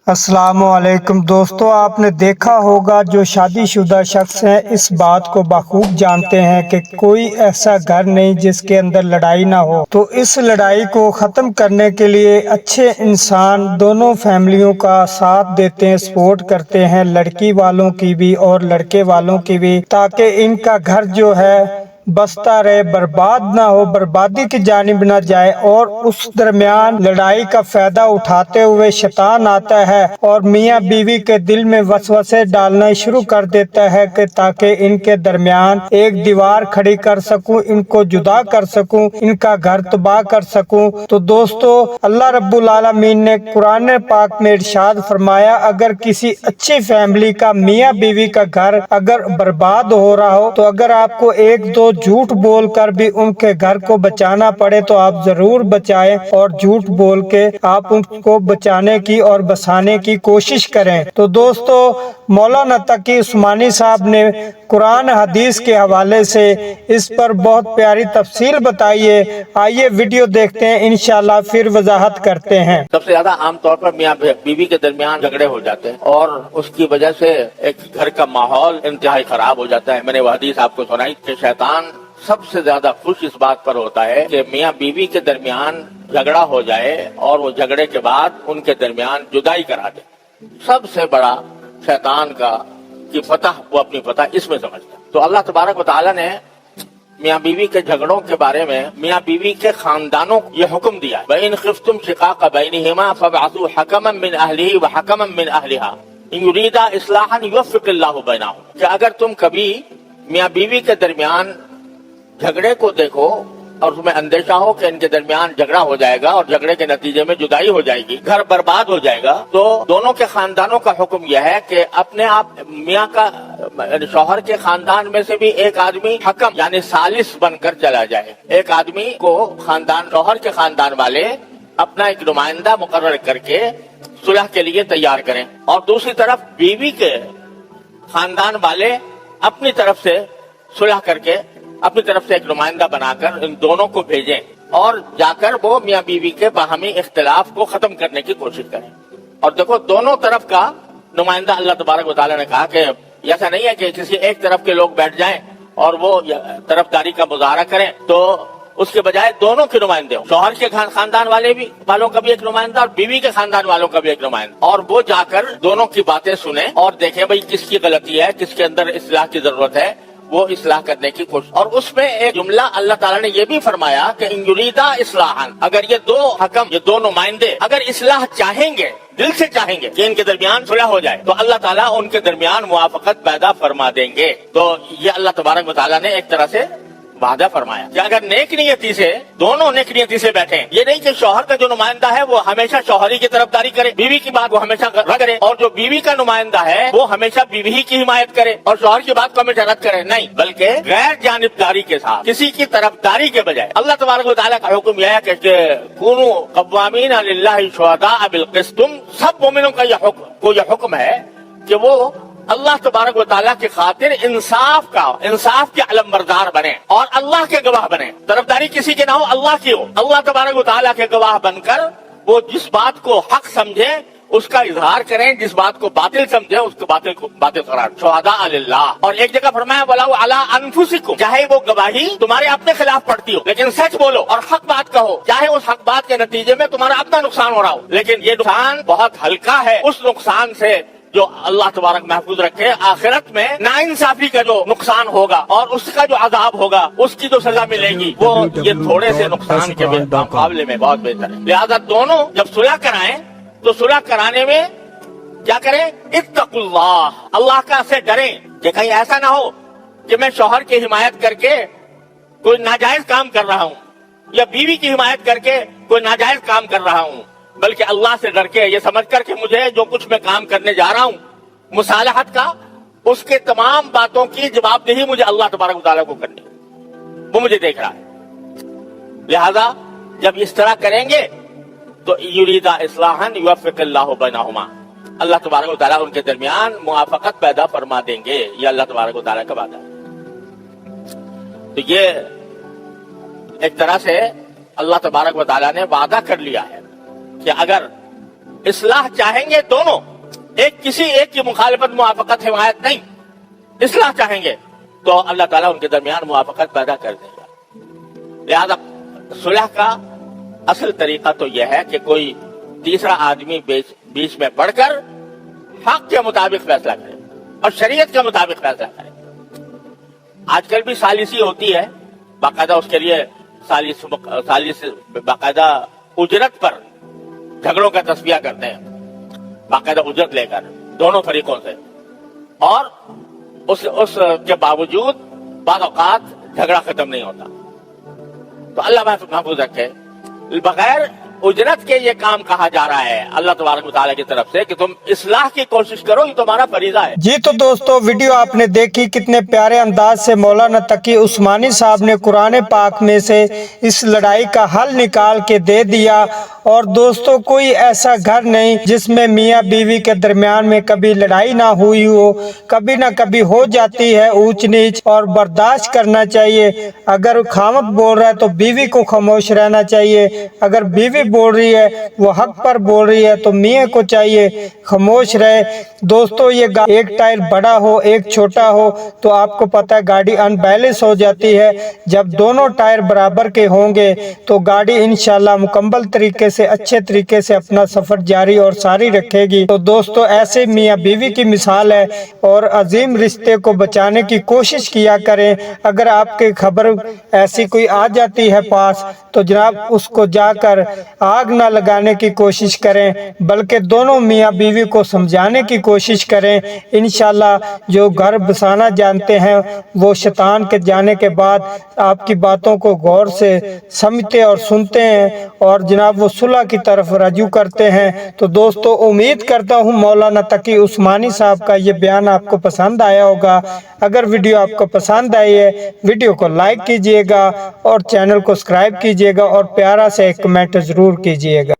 السلام علیکم دوستو، آپ نے دیکھا ہوگا جو شادی شدہ شخص ہیں اس بات کو بخوب جانتے ہیں کہ کوئی ایسا گھر نہیں جس کے اندر لڑائی نہ ہو۔ تو اس لڑائی کو ختم کرنے کے لیے اچھے انسان دونوں فیملیوں کا ساتھ دیتے ہیں، سپورٹ کرتے ہیں، لڑکی والوں کی بھی اور لڑکے والوں کی بھی، تاکہ ان کا گھر جو ہے بستا رہے، برباد نہ ہو، بربادی کی جانب نہ جائے۔ اور اس درمیان لڑائی کا فائدہ اٹھاتے ہوئے شیطان آتا ہے اور میاں بیوی کے دل میں وسوسے ڈالنا شروع کر دیتا ہے کہ تاکہ ان کے درمیان ایک دیوار کھڑی کر سکوں، ان کو جدا کر سکوں، ان کا گھر تباہ کر سکوں۔ تو دوستو، اللہ رب العالمین نے قرآن پاک میں ارشاد فرمایا، اگر کسی اچھی فیملی کا میاں بیوی کا گھر اگر برباد ہو رہا ہو تو اگر آپ کو ایک دو جھوٹ بول کر بھی ان کے گھر کو بچانا پڑے تو آپ ضرور بچائیں، اور جھوٹ بول کے آپ ان کو بچانے کی اور بسانے کی کوشش کریں۔ تو دوستو، مولانا تقی عثمانی صاحب نے قرآن حدیث کے حوالے سے اس پر بہت پیاری تفصیل بتائی ہے۔ آئیے ویڈیو دیکھتے ہیں، انشاءاللہ پھر وضاحت کرتے ہیں۔ سب سے زیادہ عام طور پر میاں بیوی کے درمیان جھگڑے ہو جاتے ہیں اور اس کی وجہ سے ایک گھر کا ماحول انتہائی خراب ہو جاتا ہے۔ میں نے وہ حدیث آپ کو سنائی کہ شیطان سب سے زیادہ خوش اس بات پر ہوتا ہے کہ میاں بیوی کے درمیان جھگڑا ہو جائے اور وہ جھگڑے کے بعد ان کے درمیان جدائی کرا دے۔ سب سے بڑا شیطان کی فتح وہ اپنی فتح اس میں سمجھتا ہے۔ تو اللہ تبارک و تعالیٰ نے میاں بیوی کے جھگڑوں کے بارے میں میاں بیوی کے خاندانوں کو یہ حکم دیا ہے، وَإِنْ خِفْتُمْ شِقَاقَ بَيْنِهِمَا فَابْعَثُوا حَكَمًا مِّنْ أَهْلِهِ وَحَكَمًا مِّنْ أَهْلِهَا إِنْ يُرِيدَا إِصْلَاحًا يُوَفِّقِ اللَّهُ بَيْنَهُمْ، کہ اگر تم کبھی میاں بیوی کے درمیان جھگڑے کو دیکھو اور تمہیں اندیشہ ہو کہ ان کے درمیان جھگڑا ہو جائے گا اور جھگڑے کے نتیجے میں جدائی ہو جائے گی، گھر برباد ہو جائے گا، تو دونوں کے خاندانوں کا حکم یہ ہے کہ اپنے آپ میاں کا شوہر کے خاندان میں سے بھی ایک آدمی حکم یعنی ثالث بن کر چلا جائے۔ ایک آدمی کو شوہر کے خاندان والے اپنا ایک نمائندہ مقرر کر کے صلح کے لیے تیار کریں، اور دوسری طرف بیوی کے خاندان والے اپنی طرف سے صلح کر کے اپنی طرف سے ایک نمائندہ بنا کر ان دونوں کو بھیجیں اور جا کر وہ میاں بیوی کے باہمی اختلاف کو ختم کرنے کی کوشش کریں۔ اور دیکھو، دونوں طرف کا نمائندہ اللہ تبارک و تعالیٰ نے کہا کہ ایسا نہیں ہے کہ کسی ایک طرف کے لوگ بیٹھ جائیں اور وہ طرفداری کا مظاہرہ کریں، تو اس کے بجائے دونوں کے نمائندے ہوں، شوہر کے خاندان والوں کا بھی ایک نمائندہ اور بیوی کے خاندان والوں کا بھی ایک نمائندہ، اور وہ جا کر دونوں کی باتیں سنیں اور دیکھیں بھئی کس کی غلطی ہے، کس کے اندر اصلاح کی ضرورت ہے، وہ اصلاح کرنے کی کوشش۔ اور اس میں ایک جملہ اللہ تعالیٰ نے یہ بھی فرمایا کہ ان یریدا اصلاحا، اگر یہ دو حکم، یہ دو نمائندے اگر اصلاح چاہیں گے، دل سے چاہیں گے کہ ان کے درمیان صلح ہو جائے، تو اللہ تعالیٰ ان کے درمیان موافقت پیدا فرما دیں گے۔ تو یہ اللہ تبارک و تعالیٰ نے ایک طرح سے وعدہ فرمایا کہ اگر نیک نیتی سے دونوں نیک نیتی سے بیٹھیں، یہ نہیں کہ شوہر کا جو نمائندہ ہے وہ ہمیشہ شوہری کی طرفداری کرے، بیوی کی بات وہ ہمیشہ رد کرے، اور جو بیوی کا نمائندہ ہے وہ ہمیشہ بیوی ہی کی حمایت کرے اور شوہر کی بات کو ہمیشہ رد کرے، نہیں، بلکہ غیر جانبداری کے ساتھ کسی کی طرفداری کے بجائے اللہ تبارک و تعالیٰ کا حکم یہ ہے کہ کونوا قوامین للہ شہداء بالقسط، تم سب مومنوں کا یہ حکم ہے کہ وہ اللہ تبارک و تعالیٰ کی خاطر انصاف کے علمبردار بنے اور اللہ کے گواہ بنے، طرفداری کسی کے نہ ہو، اللہ کی ہو، اللہ تبارک و تعالیٰ کے گواہ بن کر وہ جس بات کو حق سمجھے اس کا اظہار کریں، جس بات کو باطل سمجھے اس کو باطل قرار، شہداء للہ۔ اور ایک جگہ فرمایا وَلَوْ عَلَىٰ أَنفُسِكُمْ، چاہے وہ گواہی تمہارے اپنے خلاف پڑتی ہو لیکن سچ بولو اور حق بات کہو، چاہے اس حق بات کے نتیجے میں تمہارا اپنا نقصان ہو رہا ہو، لیکن یہ نقصان بہت ہلکا ہے اس نقصان سے جو اللہ تبارک محفوظ رکھے۔ آخرت میں ناانصافی کا جو نقصان ہوگا اور اس کا جو عذاب ہوگا، اس کی جو سزا ملے گی، وہ یہ تھوڑے سے نقصان کے مقابلے میں بہت بہتر ہے۔ لہذا دونوں جب صلح کرائیں تو صلح کرانے میں کیا کریں؟ اتقوا اللہ کا سے ڈریں کہ کہیں ایسا نہ ہو کہ میں شوہر کی حمایت کر کے کوئی ناجائز کام کر رہا ہوں یا بیوی کی حمایت کر کے کوئی ناجائز کام کر رہا ہوں، بلکہ اللہ سے ڈر کے یہ سمجھ کر کہ مجھے جو کچھ میں کام کرنے جا رہا ہوں مصالحت کا، اس کے تمام باتوں کی جواب دہی مجھے اللہ تبارک و تعالیٰ کو کرنی، وہ مجھے دیکھ رہا ہے۔ لہذا جب اس طرح کریں گے تو یریدا اصلاحا یوفق اللہ بینہما، اللہ تبارک و تعالیٰ ان کے درمیان موافقت پیدا فرما دیں گے، یہ اللہ تبارک و تعالیٰ کا وعدہ ہے۔ تو یہ ایک طرح سے اللہ تبارک و تعالیٰ نے وعدہ کر لیا ہے کہ اگر اصلاح چاہیں گے دونوں, ایک کسی ایک کی مخالفت موافقت حمایت نہیں, اصلاح چاہیں گے تو اللہ تعالیٰ ان کے درمیان موافقت پیدا کر دے گا. لہذا صلح کا اصل طریقہ تو یہ ہے کہ کوئی تیسرا آدمی بیچ میں پڑھ کر حق کے مطابق فیصلہ کرے اور شریعت کے مطابق فیصلہ کرے. آج کل بھی ثالثی ہوتی ہے, باقاعدہ اس کے لیے ثالث باقاعدہ اجرت پر جھگڑوں کا تصفیہ کرتے ہیں, باقاعدہ اجرت لے کر دونوں فریقوں سے, اور اس کے باوجود بعض اوقات جھگڑا ختم نہیں ہوتا. تو اللہ محفوظ رکھے, بغیر اجرت کے یہ کام کہا جا رہا ہے اللہ تبارک و تعالیٰ کی طرف سے کہ تم اصلاح کی کوشش کرو, یہ تمہارا فریضہ ہے. جی تو دوستو ویڈیو آپ نے دیکھی, کتنے پیارے انداز سے مولانا تقی عثمانی صاحب نے قرآن پاک میں سے اس لڑائی کا حل نکال کے دے دیا. اور دوستو کوئی ایسا گھر نہیں جس میں میاں بیوی کے درمیان میں کبھی لڑائی نہ ہوئی ہو, کبھی نہ کبھی ہو جاتی ہے اونچ نیچ, اور برداشت کرنا چاہیے. اگر خاوند بول رہا ہے تو بیوی کو خاموش رہنا چاہیے, اگر بیوی بول رہی ہے وہ حق پر بول رہی ہے تو میاں کو چاہیے خاموش رہے. دوستو یہ ایک ٹائر بڑا ہو ایک چھوٹا ہو تو آپ کو پتہ ہے گاڑی ان بیلنس ہو جاتی ہے. جب دونوں ٹائر برابر کے ہوں گے تو گاڑی انشاءاللہ مکمل طریقے سے اچھے طریقے سے اپنا سفر جاری اور ساری رکھے گی. تو دوستو ایسے میاں بیوی کی مثال ہے, اور عظیم رشتے کو بچانے کی کوشش کیا کریں. اگر آپ کی خبر ایسی کوئی آ جاتی ہے پاس تو جناب اس کو جا کر آگ نہ لگانے کی کوشش کریں, بلکہ دونوں میاں بیوی کو سمجھانے کی کوشش کریں. انشاءاللہ جو گھر بسانا جانتے ہیں وہ شیطان کے جانے کے بعد آپ کی باتوں کو غور سے سمجھتے اور سنتے ہیں, اور جناب وہ صلح کی طرف رجوع کرتے ہیں. تو دوستو امید کرتا ہوں مولانا تقی عثمانی صاحب کا یہ بیان آپ کو پسند آیا ہوگا. اگر ویڈیو آپ کو پسند آئی ہے ویڈیو کو لائک کیجئے گا اور چینل کو سبسکرائب کیجئے گا, اور پیارا سے ایک کمنٹ ضرور کیجئے گا.